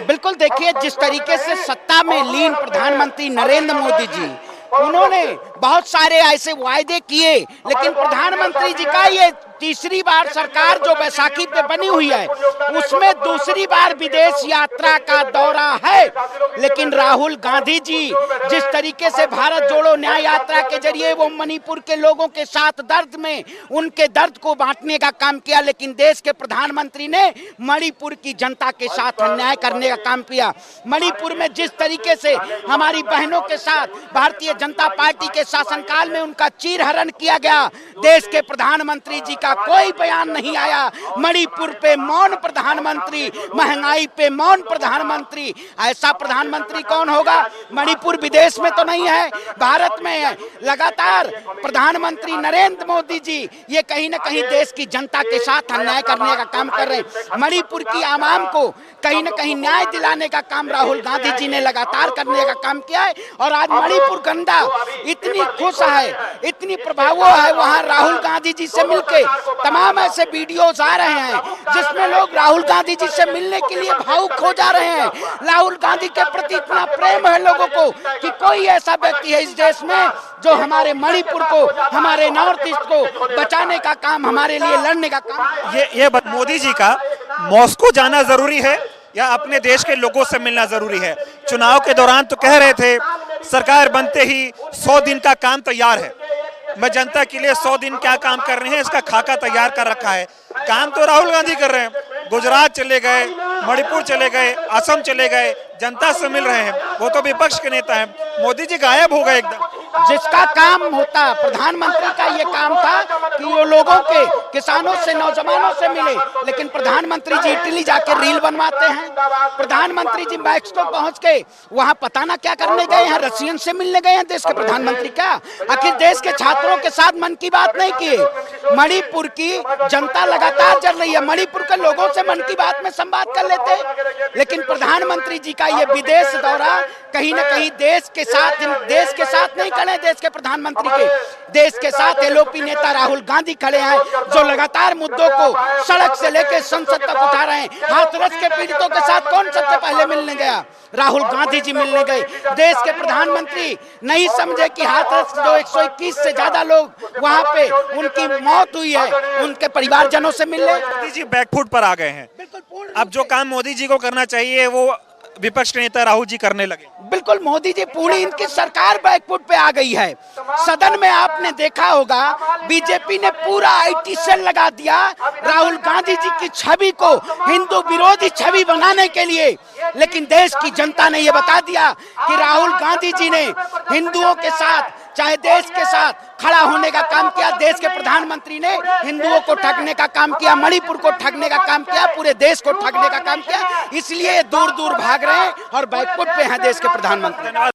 बिल्कुल देखिए, जिस तरीके से सत्ता में लीन प्रधानमंत्री नरेंद्र मोदी जी, उन्होंने बहुत सारे ऐसे वायदे किए, लेकिन प्रधानमंत्री जी का ये तीसरी बार सरकार जो बैसाखी पे बनी हुई है, उसमें दूसरी बार विदेश यात्रा का दौरा है। लेकिन राहुल गांधी जी जिस तरीके से भारत जोड़ो न्याय यात्रा के जरिए वो मणिपुर के लोगों के साथ दर्द में उनके दर्द को बांटने का काम किया, लेकिन देश के प्रधानमंत्री ने मणिपुर की जनता के साथ अन्याय करने का काम किया। मणिपुर में जिस तरीके से हमारी बहनों के साथ भारतीय जनता पार्टी के शासनकाल में उनका चीरहरण किया गया, देश के प्रधानमंत्री जी का कोई बयान नहीं आया। मणिपुर पे मौन प्रधानमंत्री, महंगाई पे मौन प्रधानमंत्री। ऐसा प्रधानमंत्री कौन होगा? मणिपुर विदेश में तो नहीं है, भारत में है। लगातार प्रधानमंत्री नरेंद्र मोदी जी ये कहीं ना कहीं देश की जनता के साथ अन्याय करने का काम कर रहे हैं। मणिपुर की आवाम को कहीं ना कहीं न्याय दिलाने का काम राहुल गांधी जी ने लगातार करने का काम किया है। और आज मणिपुर गंडा इतनी खुश है, इतनी प्रभाव है, वहां राहुल गांधी जी से मिलके तमाम ऐसे वीडियोस आ रहे हैं जिसमें लोग राहुल गांधी जी से मिलने के लिए भावुक हो जा रहे हैं। राहुल गांधी के प्रति इतना प्रेम है लोगों को कि कोई ऐसा व्यक्ति है इस देश में जो हमारे मणिपुर को, हमारे नॉर्थ ईस्ट को बचाने का काम, हमारे लिए लड़ने का काम। ये मोदी जी का मॉस्को जाना जरूरी है या अपने देश के लोगों से मिलना जरूरी है? चुनाव के दौरान तो कह रहे थे सरकार बनते ही 100 दिन का काम तैयार है, मैं जनता के लिए 100 दिन क्या काम कर रहे हैं इसका खाका तैयार कर रखा है। काम तो राहुल गांधी कर रहे हैं, गुजरात चले गए, मणिपुर चले गए, असम चले गए, जनता से मिल रहे हैं, वो तो विपक्ष के नेता हैं। मोदी जी गायब हो गए एकदम। जिसका काम होता, प्रधानमंत्री का ये काम था कि वो लोगों के, किसानों से, नौजवानों से मिले, लेकिन प्रधानमंत्री जी इटली जाके रील बनवाते हैं। प्रधानमंत्री जी मैक्सिको पहुंच के वहां पता ना क्या करने गए हैं, रशियन से मिलने गए हैं देश के प्रधानमंत्री। क्या आखिर देश के छात्रों के साथ मन की बात नहीं किए? मणिपुर की जनता लगातार जल रही है, मणिपुर के लोगों से मन की बात में संवाद कर लेते, लेकिन प्रधानमंत्री जी का ये विदेश दौरा कहीं ना कहीं देश के साथ नहीं खड़े, देश के प्रधानमंत्री के, देश के साथ एलओपी नेता राहुल गांधी खड़े हैं जो लगातार मुद्दों को सड़क से लेकर संसद तक उठा रहे हैं। हाथरस के पीड़ितों के साथ कौन सबसे पहले मिलने गया? राहुल गांधी जी मिलने गए। देश के प्रधानमंत्री नहीं समझे कि हाथरस जो 121 से ज्यादा लोग वहां पे उनकी मौत हुई है, उनके परिवारजनों से मिलने। मोदी जी बैकफुट पर आ गए हैं। अब जो काम मोदी जी को करना चाहिए वो विपक्ष के नेता राहुल जी करने लगे। बिल्कुल, मोदी जी पूरी इनकी सरकार बैकफुट पे आ गई है। सदन में आपने देखा होगा बीजेपी ने पूरा आईटी सेल लगा दिया राहुल गांधी जी की छवि को हिंदू विरोधी छवि बनाने के लिए, लेकिन देश की जनता ने यह बता दिया कि राहुल गांधी जी ने हिंदुओं के साथ, चाहे देश के साथ खड़ा होने का काम किया। देश के प्रधानमंत्री ने हिंदुओं को ठगने का काम किया, मणिपुर को ठगने का काम किया, पूरे देश को ठगने का काम किया। इसलिए दूर दूर भाग रहे हैं और बैकफुट पे हैं देश के प्रधानमंत्री।